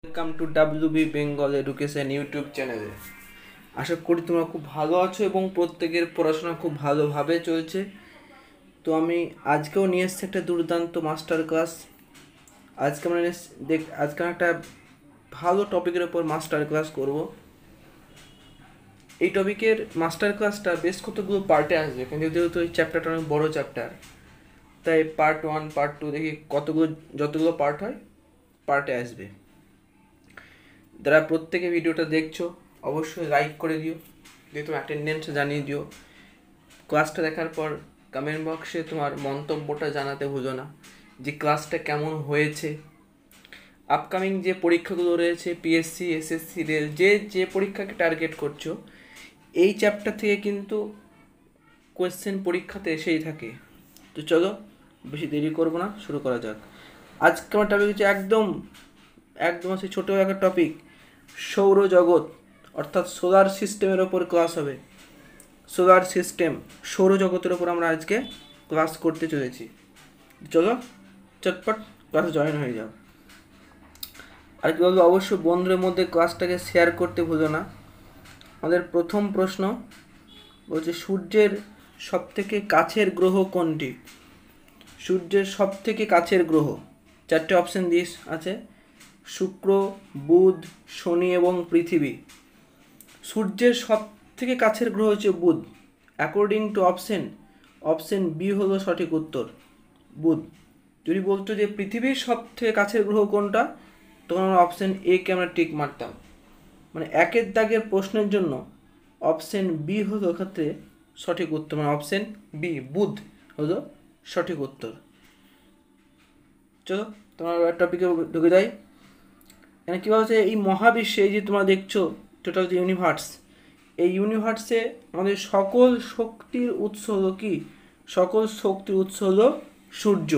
Welcome to WB Bengal education YouTube চ্যানেলে। আশা করি তোমরা খুব ভালো আছো এবং প্রত্যেকের পড়াশোনা খুব ভালোভাবে চলছে। তো আমি আজকেও নিয়ে এসেছি একটা দুর্দান্ত মাস্টার ক্লাস। আজকে আমরা আজকে একটা ভালো টপিকের ওপর মাস্টার ক্লাস করব। এই টপিকের মাস্টার ক্লাসটা বেশ কতগুলো পার্টে আসবে, যেহেতু এই চ্যাপ্টারটা অনেক বড়ো চ্যাপ্টার, তাই পার্ট 1 পার্ট 2 দেখি যতগুলো পার্ট হয় পার্টে আসবে। যারা প্রত্যেকে ভিডিওটা দেখছো অবশ্যই লাইক করে দিও, দিয়ে তোমার অ্যাটেন্ডেন্স জানিয়ে দিও। ক্লাসটা দেখার পর কমেন্ট বক্সে তোমার মন্তব্যটা জানাতে ভুলো না যে ক্লাসটা কেমন হয়েছে। আপকামিং যে পরীক্ষাগুলো রয়েছে, পিএসসি, এসএসসি, রেল, যে পরীক্ষাকে টার্গেট করছো, এই চ্যাপ্টার থেকে কিন্তু কোয়েশ্চেন পরীক্ষাতে এসেই থাকে। তো চলো বেশি দেরি করবো না, শুরু করা যাক। আজকে আমার টপিক হচ্ছে একদম সেই ছোটো একটা টপিক, সৌরজগৎ অর্থাৎ সোলার সিস্টেমের ওপর ক্লাস হবে। সোলার সিস্টেম, সৌরজগতের ওপর আমরা আজকে ক্লাস করতে চলেছি। চলো চটপট ক্লাসে জয়েন হয়ে যাও। আর কি বলবো, অবশ্যই বন্ধুদের মধ্যে ক্লাসটাকে শেয়ার করতে ভুলো না। আমাদের প্রথম প্রশ্ন বলছে, সূর্যের সবথেকে কাছের গ্রহ কোনটি? সূর্যের সবথেকে কাছের গ্রহ, চারটে অপশন দিস আছে: শুক্র, বুধ, শনি এবং পৃথিবী। সূর্যের সব থেকে কাছের গ্রহ হচ্ছে বুধ, অ্যাকর্ডিং টু অপশন বি হলো সঠিক উত্তর, বুধ। যদি বলতো যে পৃথিবীর সব থেকে কাছের গ্রহ কোনটা, তখন আমরা অপশন এ কে আমরা টিক মারতাম। মানে একের দাগের প্রশ্নের জন্য অপশন বি হলো ক্ষেত্রে সঠিক উত্তর, মানে অপশন বি, বুধ হলো সঠিক উত্তর। চলো তোমার টপিকে ঢুকে যাই। এখানে কী বলছে, এই মহাবিশ্বে এই যে তোমরা দেখছো টোটাল যে ইউনিভার্স, এই ইউনিভার্সে আমাদের সকল শক্তির উৎস হলো কি? সকল শক্তির উৎস হলো সূর্য।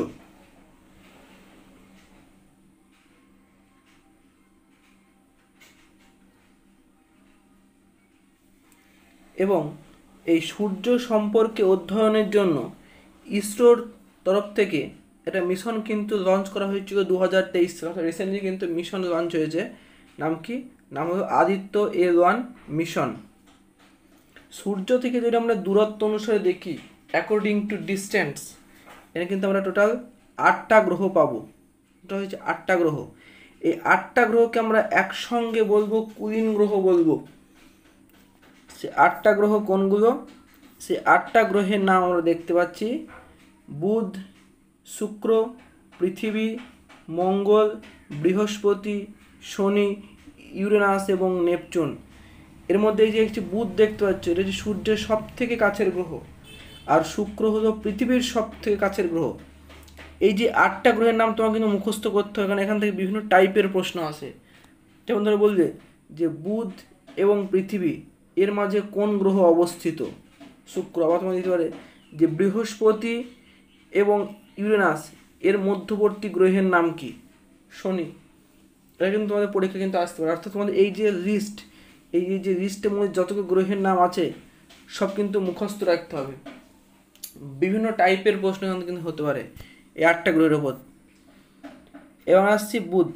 এবং এই সূর্য সম্পর্কে অধ্যয়নের জন্য ইসরোর তরফ থেকে একটা মিশন কিন্তু লঞ্চ করা হয়েছিল 2023 সালে। রিসেন্টলি কিন্তু মিশন লঞ্চ হয়েছে। নাম কি? নাম হলো আদিত্য-L1 মিশন। সূর্য থেকে যদি আমরা দূরত্ব অনুসারে দেখি, অ্যাকর্ডিং টু ডিস্টেন্স, এখানে কিন্তু আমরা টোটাল 8টা গ্রহ পাবো। এটা হচ্ছে 8টা গ্রহ। এই 8টা গ্রহকে আমরা একসঙ্গে বলবো কুইন গ্রহ বলবো। সে 8টা গ্রহ কোনগুলো? সে 8টা গ্রহের নাম আমরা দেখতে পাচ্ছি: বুধ, শুক্র, পৃথিবী, মঙ্গল, বৃহস্পতি, শনি, ইউরেনাস এবং নেপচুন। এর মধ্যে এই যে একটি বুধ দেখতে পাচ্ছ, এটা হচ্ছে সূর্যের সব থেকে কাছের গ্রহ, আর শুক্র হলো পৃথিবীর সব থেকে কাছের গ্রহ। এই যে 8টা গ্রহের নাম তোমাকে কিন্তু মুখস্থ করতে হবে, কারণ এখান থেকে বিভিন্ন টাইপের প্রশ্ন আসে। যেমন ধরে বলবে যে বুধ এবং পৃথিবী এর মাঝে কোন গ্রহ অবস্থিত? শুক্র। আবার তোমার দিতে পারে যে বৃহস্পতি এবং ইউরেনাস এর মধ্যবর্তী গ্রহের নাম কি? শনি। এটা কিন্তু তোমাদের পরীক্ষা কিন্তু আসতে পারে। অর্থাৎ তোমাদের এই যে লিস্ট, এই যে লিস্টের মধ্যে যতগুলো গ্রহের নাম আছে সব কিন্তু মুখস্থ রাখতে হবে। বিভিন্ন টাইপের প্রশ্ন কিন্তু হতে পারে এই 8টা গ্রহের ওপর। এবার আসছি বুধ।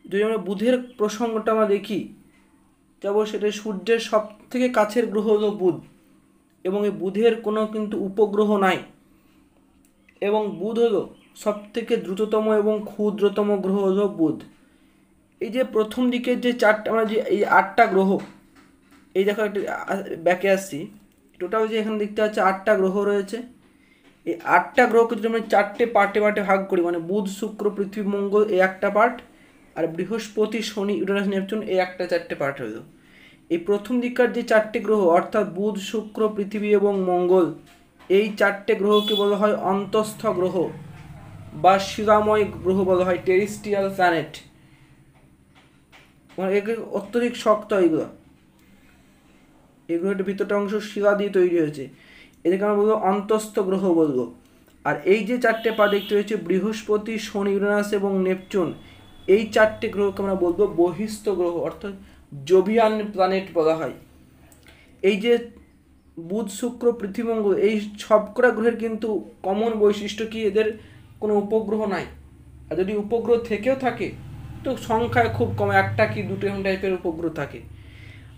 যদি আমরা বুধের প্রসঙ্গটা আমরা দেখি, যাবো সেটা সূর্যের সব থেকে কাছের গ্রহ হলো বুধ, এবং এই বুধের কোনো কিন্তু উপগ্রহ নাই, এবং বুধ হলো সব থেকে দ্রুততম এবং ক্ষুদ্রতম গ্রহ হলো বুধ। এই যে প্রথম দিকের যে চারটা, আমরা যে এই 8টা গ্রহ, এই দেখো একটু ব্যাকে আসছি, টোটাল যে এখানে দেখতে পাচ্ছি 8টা গ্রহ রয়েছে। এই 8টা গ্রহকে যদি আমরা 4টে পার্টে ভাগ করি, মানে বুধ, শুক্র, পৃথিবী, মঙ্গল এই একটা পার্ট, আর বৃহস্পতি, শনি, ইউরেনাস, নেপচুন এই একটা 4টে পার্ট হলো। এই প্রথম দিককার যে 4টে গ্রহ অর্থাৎ বুধ, শুক্র, পৃথিবী এবং মঙ্গল, এই 4টে গ্রহকে বলা হয় অন্তঃস্থ গ্রহ বা শিলাময় গ্রহ বলা হয়, টেরিস্ট্রিয়াল প্ল্যানেট। মানে অত্যধিক শক্ত এইগুলো, এই গ্রহটির ভিতরটা অংশ শিলা দিয়ে তৈরি হয়েছে, এদেরকে আমরা বলবো অন্তঃস্থ গ্রহ বলবো। আর এই যে 4টে পা দেখতে হয়েছে বৃহস্পতি, শনি, ইউরেনাস এবং নেপচুন, এই 4টে গ্রহকে আমরা বলবো বহিস্থ গ্রহ, অর্থাৎ জোভিয়ান প্ল্যানেট বলা হয়। এই যে বুধ, শুক্র, পৃথিবী, মঙ্গল এই সবকটা গ্রহের কিন্তু কমন বৈশিষ্ট্য কি? এদের কোনো উপগ্রহ নাই। আর যদি উপগ্রহ থেকেও থাকে তো তো সংখ্যায় খুব কম, একটা কি দুটো এরকম টাইপের উপগ্রহ থাকে।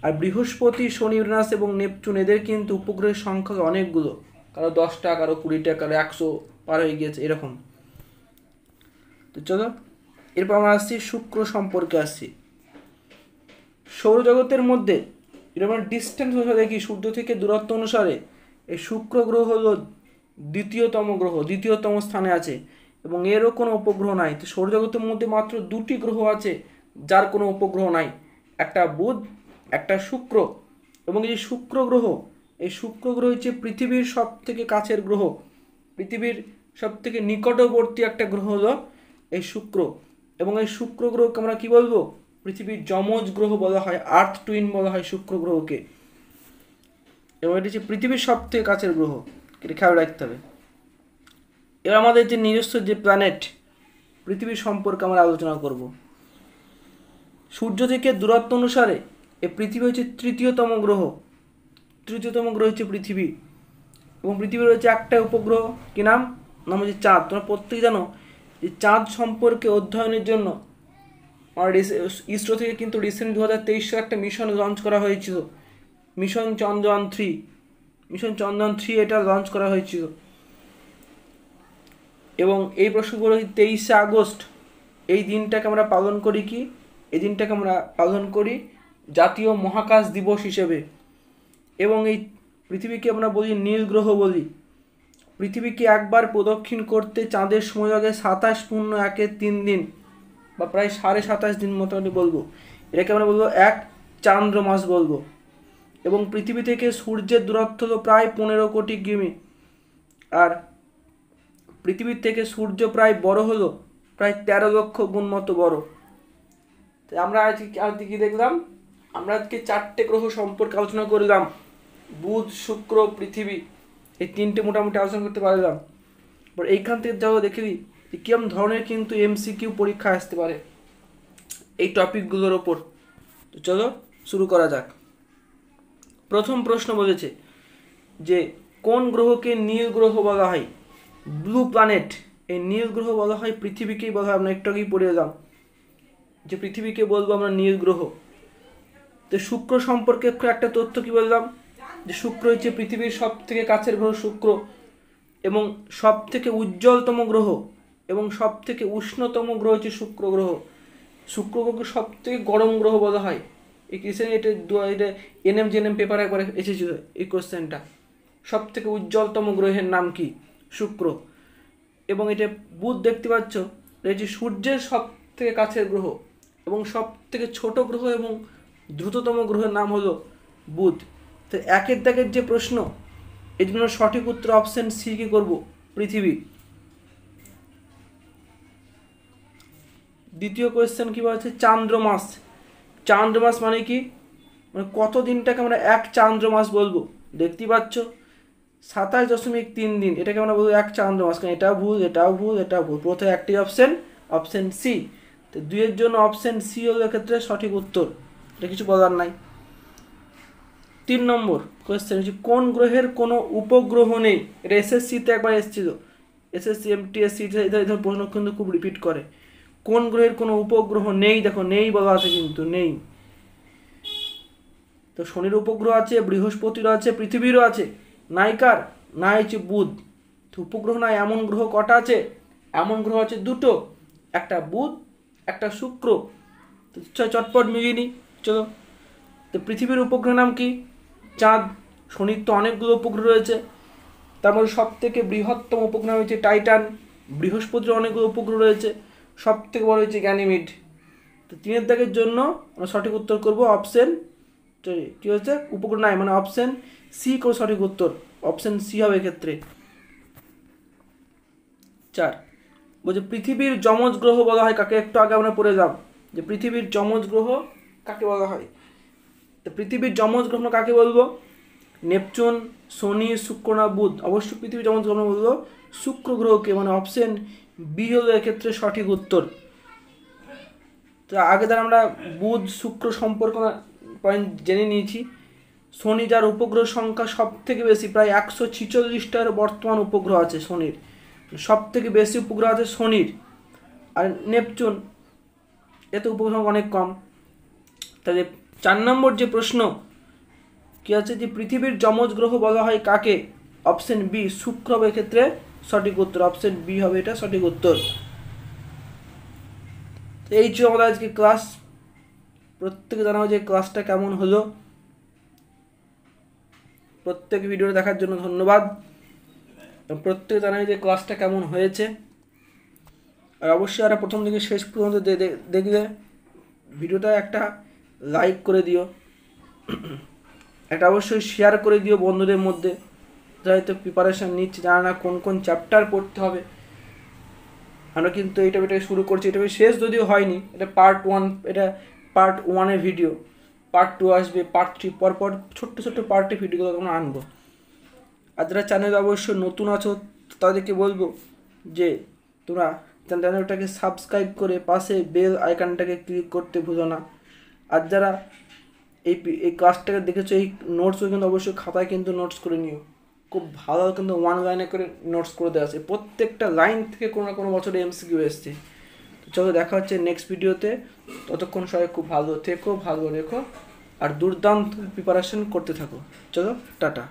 আর বৃহস্পতি, শনি, ইউরেনাস এবং নেপচুন এদের কিন্তু উপগ্রহের সংখ্যা অনেকগুলো, কারো 10টা, কারো 20টা, কারো 100 পার হয়ে গিয়েছে এরকম। তো চলো এরপর আমরা আসছি শুক্র সম্পর্কে আসছি। সৌরজগতের মধ্যে এরকম ডিস্টেন্স অনুসারে দেখি, সূর্য থেকে দূরত্ব অনুসারে এই শুক্র গ্রহ হলো দ্বিতীয়তম গ্রহ, দ্বিতীয়তম স্থানে আছে এবং এরও কোনো উপগ্রহ নাই। তো সৌরজগতের মধ্যে মাত্র 2টি গ্রহ আছে যার কোনো উপগ্রহ নাই, একটা বুধ, একটা শুক্র। এবং এই যে শুক্র গ্রহ, এই শুক্র গ্রহ হচ্ছে পৃথিবীর সব থেকে কাছের গ্রহ, পৃথিবীর সব থেকে নিকটবর্তী একটা গ্রহ হলো এই শুক্র। এবং এই শুক্র গ্রহকে আমরা কি বলবো, পৃথিবীর যমজ গ্রহ বলা হয়, আর্থ টুইন বলা হয় শুক্র গ্রহকে। এবং এটি হচ্ছে পৃথিবীর সব থেকে কাছের গ্রহ, এটা খেয়াল রাখতে হবে। এবার আমাদের যে নিজস্ব যে প্ল্যানেট পৃথিবীর সম্পর্কে আমরা আলোচনা করব। সূর্য থেকে দূরত্ব অনুসারে এই পৃথিবী হচ্ছে তৃতীয়তম গ্রহ, তৃতীয়তম গ্রহ হচ্ছে পৃথিবী। এবং পৃথিবীর হচ্ছে একটাই উপগ্রহ, কি নাম, নাম হচ্ছে চাঁদ। তোমরা প্রত্যেকে জানো যে চাঁদ সম্পর্কে অধ্যয়নের জন্য আর ইসরো থেকে কিন্তু রিসেন্ট 2023 সালে একটা মিশন লঞ্চ করা হয়েছিল, মিশন চন্দ্রযান 3। মিশন চন্দ্রযান 3 এটা লঞ্চ করা হয়েছিল। এবং এই প্রশ্নগুলো 23শে আগস্ট, এই দিনটাকে আমরা পালন করি কি, এই দিনটাকে আমরা পালন করি জাতীয় মহাকাশ দিবস হিসেবে। এবং এই পৃথিবীকে আমরা বলি নীল গ্রহ বলি। পৃথিবীকে একবার প্রদক্ষিণ করতে চাঁদের সময় লাগে 27.1 দিন, বা প্রায় 27.5 দিন মোটামুটি বলবো। এটাকে আমরা বলবো এক চান্দ্র মাস বলবো। এবং পৃথিবী থেকে সূর্যের দূরত্ব হলো প্রায় 15 কোটি কিমি। আর পৃথিবীর থেকে সূর্য প্রায় বড় হলো প্রায় 13 লক্ষ গুণ মতো বড়। তো আমরা আজকে কি দেখলাম, আমরা আজকে 4টে গ্রহ সম্পর্কে আলোচনা করলাম, বুধ, শুক্র, পৃথিবী, এই 3টে মোটামুটি আলোচনা করতে পারলাম। এবার এইখান থেকে যাও দেখে দিই যে কিরম ধরনের কিন্তু MCQ পরীক্ষা আসতে পারে এই টপিকগুলোর ওপর। তো চলো শুরু করা যাক। প্রথম প্রশ্ন বলেছে যে কোন গ্রহকে নীল গ্রহ বলা হয়, ব্লু প্ল্যানেট। এই নীল গ্রহ বলা হয় পৃথিবীকেই বলা হয়, আমরা একটু আগেই পড়ে এলাম যে পৃথিবীকে বলবো আমরা নীল গ্রহ। তো শুক্র সম্পর্কে একটা তথ্য কি বললাম, যে শুক্র হচ্ছে পৃথিবীর সব থেকে কাছের গ্রহ শুক্র, এবং সব থেকে উজ্জ্বলতম গ্রহ এবং সব থেকে উষ্ণতম গ্রহ হচ্ছে শুক্র গ্রহ। শুক্র গ্রহকে সব থেকে গরম গ্রহ বলা হয়। এই রিসেন্ট এটা NM পেপারে একবার এসেছিল এই কোশ্চেনটা। সব থেকে উজ্জ্বলতম গ্রহের নাম কি, শুক্র। এবং এটা বুধ দেখতে পাচ্ছ, এটা হচ্ছে সূর্যের সব থেকে কাছের গ্রহ এবং সব থেকে ছোট গ্রহ এবং দ্রুততম গ্রহের নাম হলো বুধ। তো একের দাগের যে প্রশ্ন, এই জন্য সঠিক উত্তর অপশন সি কি করব, পৃথিবী। দ্বিতীয় কোয়েশ্চেন কি বলছে, চান্দ্রমাস। চান্দ্রমাস মানে কি, মানে কত দিনটাকে আমরা এক চান্দ্রমাস বলবো। দেখতেই পাচ্ছ 27.3 দিন, এটাকে আমরা বলবো এক চান্দ্রমাস। কারণ এটাও ভুল, এটাও ভুল, এটাও ভুল। প্রথমে একটি অপশন সি। তো 2-এর জন্য অপশন সি হলো এক্ষেত্রে সঠিক উত্তর, এটা কিছু বলার নাই। 3 নম্বর কোয়েশ্চেন হচ্ছে কোন গ্রহের কোনো উপগ্রহ নেই। এটা SSC-তে একবার এসেছিল, SSC MTSC এই ধরনের প্রশ্ন কিন্তু খুব রিপিট করে। কোন গ্রহের কোনো উপগ্রহ নেই, দেখো নেই বলা আছে কিন্তু নেই। তো শনির উপগ্রহ আছে, বৃহস্পতিরও আছে, পৃথিবীরও আছে, নাইকার না হচ্ছে বুধ। তো উপগ্রহ নাই এমন গ্রহ কটা আছে, এমন গ্রহ আছে 2টো, একটা বুধ, একটা শুক্র। তো চটপট মিলিয়ে নিই চলো। তো পৃথিবীর উপগ্রহ নাম কি, চাঁদ। শনির তো অনেকগুলো উপগ্রহ রয়েছে, তার মধ্যে সব থেকে বৃহত্তম উপগ্রহ হচ্ছে টাইটান। বৃহস্পতির অনেকগুলো উপগ্রহ রয়েছে, সব থেকে বড় হচ্ছে গ্যানিমিড। তো 3-এর দাগের জন্য আমরা সঠিক উত্তর করবো অপশন কি হচ্ছে, উপগ্রহ নাই, মানে অপশন সি করে সঠিক উত্তর, অপশন সি হবে এক্ষেত্রে। 4 বলছে পৃথিবীর যমজ গ্রহ বলা হয় কাকে, একটু আগে আমরা পড়ে যাব যে পৃথিবীর যমজ গ্রহ কাকে বলা হয়। তো পৃথিবীর যমজ গ্রহ কাকে বলবো, নেপচুন, শনি, শুক্র না বুধ। অবশ্যই পৃথিবীর যমজ গ্রহ বলবো শুক্র গ্রহকে, মানে অপশন বি হলো এক্ষেত্রে সঠিক উত্তর। তো আগে দ্বারা আমরা বুধ শুক্র সম্পর্কে পয়েন্ট জেনে নিয়েছি। শনি যার উপগ্রহ সংখ্যা সব থেকে বেশি, প্রায় 146টার বর্তমান উপগ্রহ আছে শনির, সব থেকে বেশি উপগ্রহ আছে শনির। আর নেপচুন এতে উপসংহার অনেক কম। তাহলে 4 নম্বর যে প্রশ্ন কি আছে, যে পৃথিবীর যমজ গ্রহ বলা হয় কাকে? অপশন বি শুক্র হবে ক্ষেত্রে সঠিক উত্তর, অপশন বি হবে এটা সঠিক উত্তর। এই ছিল আমাদের আজকে ক্লাস। প্রত্যেকে জানাবো যে ক্লাসটা কেমন হলো। প্রত্যেক ভিডিও দেখার জন্য ধন্যবাদ। প্রত্যেকে জানাই যে ক্লাসটা কেমন হয়েছে। আর অবশ্যই আর প্রথম থেকে শেষ পর্যন্ত দেখলে ভিডিওটা একটা লাইক করে দিও, একটা অবশ্যই শেয়ার করে দিও বন্ধুদের মধ্যে, যারা হয়তো প্রিপারেশান নিচ্ছে, জানা না কোন কোন চ্যাপ্টার পড়তে হবে। আমরা কিন্তু এইটা শুরু করছি, এটা শেষ যদিও হয়নি, এটা পার্ট 1, এটা পার্ট 1-এর ভিডিও। পার্ট 2 আসবে, পার্ট 3, পরপর ছোট্ট ছোট্ট পার্টে ভিডিওগুলো আমরা আনবো। আর যারা চ্যানেলে অবশ্যই নতুন আছো তাদেরকে বলবো যে তোমরা চ্যানেলটাকে সাবস্ক্রাইব করে পাশে বেল আইকনটাকে ক্লিক করতে ভুলো না। আর যারা এই ক্লাসটাকে দেখেছো, এই নোটসগুলো কিন্তু অবশ্যই খাতায় কিন্তু নোটস করে নিও। খুব ভালো কিন্তু 1 লাইনে করে নোটস করে দেওয়া আছে, প্রত্যেকটা লাইন থেকে কোনো না কোনো বছরে MCQ এসছে। তো চলো দেখা হচ্ছে নেক্সট ভিডিওতে। ততক্ষণ সবাই খুব ভালো থেকো, ভালো রেখো, আর দুর্দান্ত প্রিপারেশন করতে থাকো। চলো টাটা।